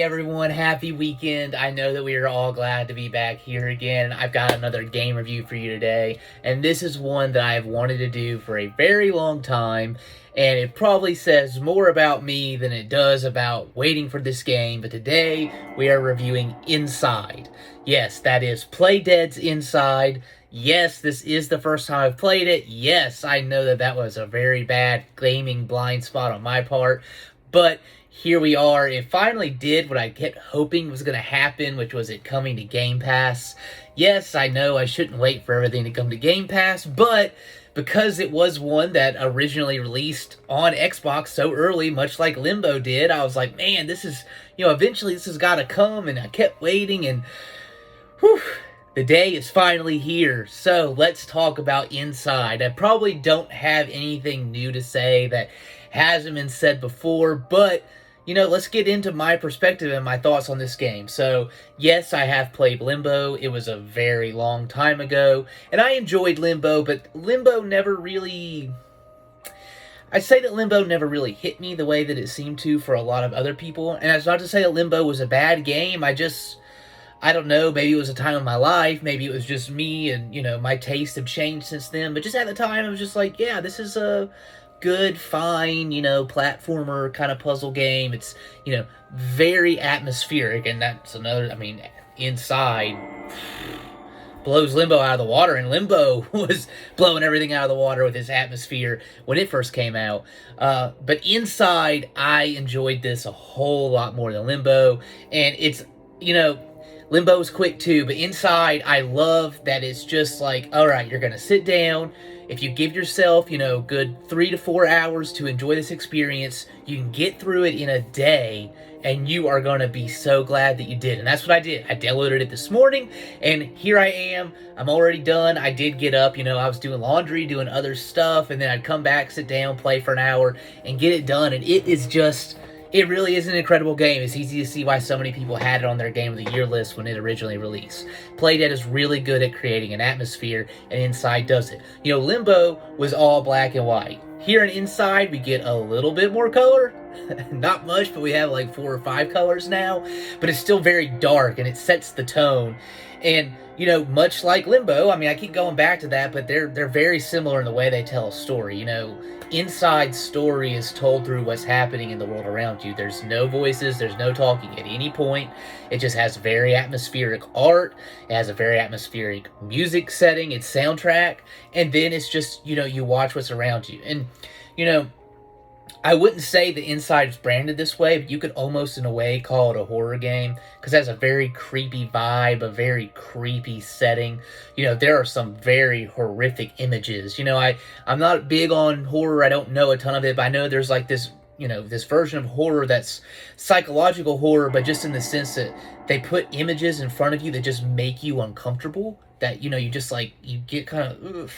Everyone, happy weekend. I know that we are all glad to be back here again. I've got another game review for you today, and this is one that I've wanted to do for a very long time, and it probably says more about me than it does about waiting for this game. But today we are reviewing Inside. Yes, that is Playdead's Inside. Yes, this is the first time I've played it. Yes, I know that that was a very bad gaming blind spot on my part, but here we are. It finally did what I kept hoping was going to happen, which was it coming to Game Pass. Yes, I know I shouldn't wait for everything to come to Game Pass, but because it was one that originally released on Xbox so early, much like Limbo did, I was like, man, this is, eventually this has got to come, and I kept waiting, and whew, the day is finally here. So let's talk about Inside. I probably don't have anything new to say that hasn't been said before, but let's get into my perspective and my thoughts on this game. So, yes, I have played Limbo. It was a very long time ago, and I enjoyed Limbo, but Limbo never really... I'd say that Limbo never really hit me the way that it seemed to for a lot of other people, and that's not to say that Limbo was a bad game. I don't know, maybe it was a time of my life, maybe it was just me, and, my tastes have changed since then, but just at the time, I was just like, yeah, this is a good, fine, platformer kind of puzzle game. It's, very atmospheric, and that's another, Inside blows Limbo out of the water, and Limbo was blowing everything out of the water with its atmosphere when it first came out. But Inside, I enjoyed this a whole lot more than Limbo, and it's, Limbo's quick too, but Inside, I love that it's just like, alright, you're gonna sit down. If you give yourself, good 3 to 4 hours to enjoy this experience, you can get through it in a day, and you are gonna be so glad that you did. And that's what I did. I downloaded it this morning, and here I am. I'm already done. I did get up, I was doing laundry, doing other stuff, and then I'd come back, sit down, play for an hour, and get it done. And it is just... It really is an incredible game. It's easy to see why so many people had it on their Game of the Year list when it originally released. Playdead is really good at creating an atmosphere, and Inside does it. Limbo was all black and white. Here in Inside, we get a little bit more color. Not much, but we have like 4 or 5 colors now. But it's still very dark, and it sets the tone. And, much like Limbo, I keep going back to that, but they're very similar in the way they tell a story. Inside story is told through what's happening in the world around you. There's no voices, there's no talking at any point. It just has very atmospheric art, it has a very atmospheric music setting, its soundtrack, and then it's just, you watch what's around you. And, I wouldn't say the Inside is branded this way, but you could almost, in a way, call it a horror game, because it has a very creepy vibe, a very creepy setting. There are some very horrific images. I'm not big on horror, I don't know a ton of it, but I know there's like this, this version of horror that's psychological horror, but just in the sense that they put images in front of you that just make you uncomfortable, that, you just like, you get kind of, ugh,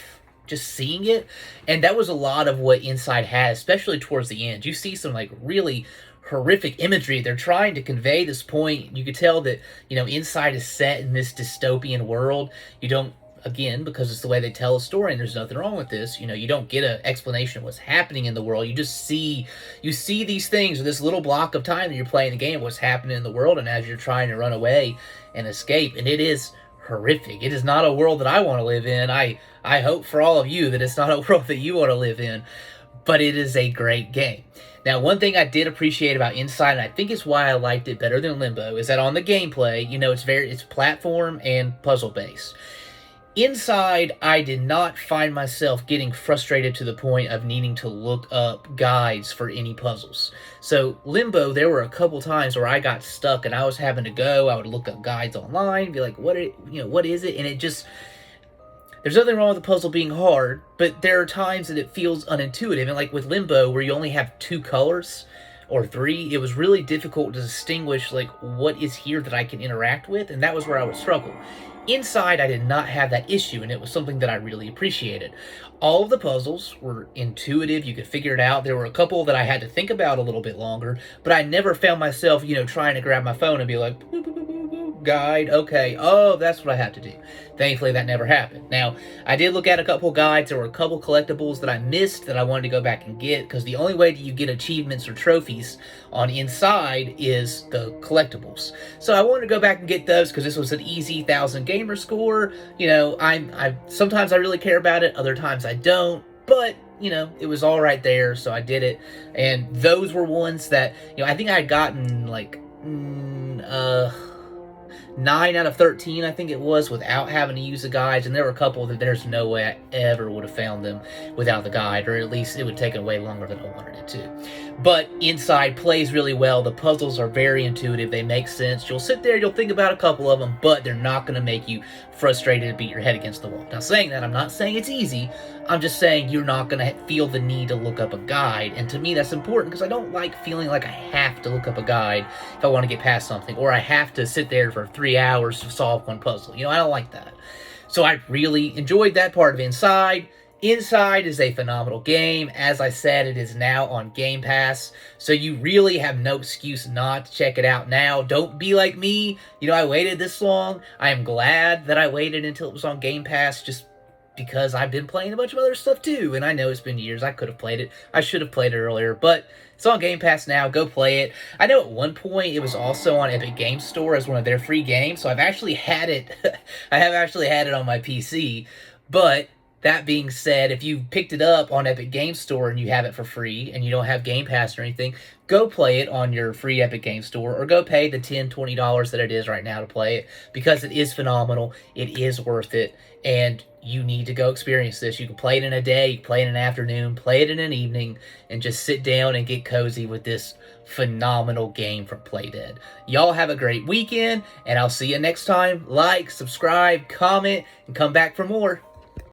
just seeing it. And that was a lot of what Inside had, especially towards the end. You see some like really horrific imagery. They're trying to convey this point. You could tell that, Inside is set in this dystopian world. You don't, again, because it's the way they tell a story, and there's nothing wrong with this, you don't get an explanation of what's happening in the world. You just see, these things, or this little block of time that you're playing the game, what's happening in the world, and as you're trying to run away and escape. And it is horrific. It is not a world that I want to live in. I hope for all of you that it's not a world that you want to live in, but it is a great game. Now, one thing I did appreciate about Inside, and I think it's why I liked it better than Limbo, is that on the gameplay, it's platform and puzzle based. Inside, I did not find myself getting frustrated to the point of needing to look up guides for any puzzles. So, Limbo, there were a couple times where I got stuck and I was having to go. I would look up guides online, be like, what is it? And it just... There's nothing wrong with the puzzle being hard, but there are times that it feels unintuitive. And like with Limbo, where you only have 2 colors, or 3, it was really difficult to distinguish, like, what is here that I can interact with, and that was where I would struggle. Inside, I did not have that issue, and it was something that I really appreciated. All of the puzzles were intuitive, you could figure it out. There were a couple that I had to think about a little bit longer, but I never found myself, trying to grab my phone and be like, boop, boop, boop, boop, boop, guide. Okay. Oh, that's what I have to do. Thankfully, that never happened. Now, I did look at a couple guides. There were a couple collectibles that I missed that I wanted to go back and get, because the only way that you get achievements or trophies on Inside is the collectibles. So I wanted to go back and get those because this was an easy 1,000 gamer score. You know, I sometimes I really care about it, other times I don't. But, you know, it was all right there, so I did it. And those were ones that, you know, I think I had gotten, like, 9 out of 13, I think it was, without having to use the guides. And there were a couple that there's no way I ever would have found them without the guide, or at least it would take it way longer than I wanted it to. But Inside plays really well. The puzzles are very intuitive. They make sense. You'll sit there, you'll think about a couple of them, but they're not going to make you frustrated and beat your head against the wall. Now, saying that, I'm not saying it's easy. I'm just saying you're not going to feel the need to look up a guide. And to me, that's important, because I don't like feeling like I have to look up a guide if I want to get past something, or I have to sit there for 3 hours to solve one puzzle. You know, I don't like that. So I really enjoyed that part of Inside. Inside is a phenomenal game. As I said, it is now on Game Pass, so you really have no excuse not to check it out now. Don't be like me. You know, I waited this long. I am glad that I waited until it was on Game Pass, just because I've been playing a bunch of other stuff too, and I know it's been years. I could have played it. I should have played it earlier, but it's on Game Pass now. Go play it. I know at one point it was also on Epic Games Store as one of their free games, so I've actually had it. I have actually had it on my PC, but that being said, if you picked it up on Epic Games Store and you have it for free and you don't have Game Pass or anything, go play it on your free Epic Games Store, or go pay the $10, $20 that it is right now to play it, because it is phenomenal. It is worth it, and you need to go experience this. You can play it in a day, you can play it in an afternoon, play it in an evening, and just sit down and get cozy with this phenomenal game from Playdead. Y'all have a great weekend, and I'll see you next time. Like, subscribe, comment, and come back for more.